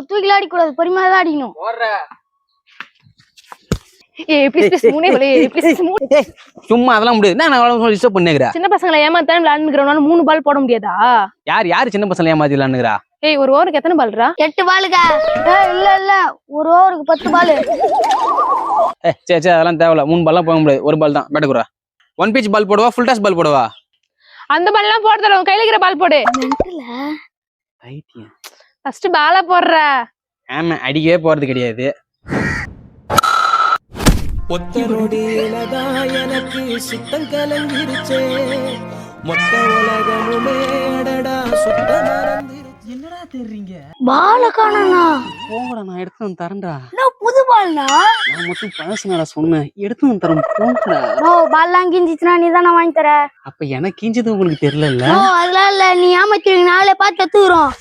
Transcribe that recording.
தூக்கில அடிக்க கூடாது, பொறுமையா தான் அடிக்கணும். சும்மா அதெல்லாம் முடியாது. நான் டிஸ்டர்ப் பண்ணிக்கிறேன். சின்ன பசங்களை ஏமாத்தான் விளையாண்டுக்கிறவனால 3 பால் போட முடியாதா? யார் சின்ன பசங்க ஏமாத்தி விளையாண்டுக்கிறா? ஏய், ஒரு ஓவருக்கு எத்தனை பால்ரா? 8 பாலுக்கா? இல்ல ஒரு ஓவருக்கு 10 பால். சரி அதெல்லாம் தேவையில்ல. 3 பால்லாம் போக முடியாது. ஒரு பால் தான் பேட்டுக்குறா. 1 pitch பால் போடுவா, ஃபுல் டாஸ் பால் போடுவா? அந்த பால் எல்லாம் போட தர, கையில இருக்கிற பால் போடு. பைத்தியம். ஃபர்ஸ்ட் பாலா போடுற. ஆமா, அடிக்கவே போறது கிடையாது. ஒத்த நொடியிலதான் எனக்கு சித்தம் கலங்கிருச்சே, மொத்த உலகமுமே அடடா சுத்த மறந்துருச்சு. என்னடா தெரிறீங்க? பால காணோம்னா? போங்கடா, நான் எடுத்து வந்து தரேன்டா. புது பால்னா? நான் மட்டும் பழசுனடா சொன்னேன், எடுத்து வந்து தரேன். போங்கடா. பால்லாம் கிஞ்சிச்சுனா நீ தானே வாங்கி தர. அப்ப எனக்கு கிஞ்சது உங்களுக்கு தெரியல. அதெல்லாம் இல்ல, நீ ஏமாத்திருங்க, நாளை பார்த்து கத்துக்குறோம்.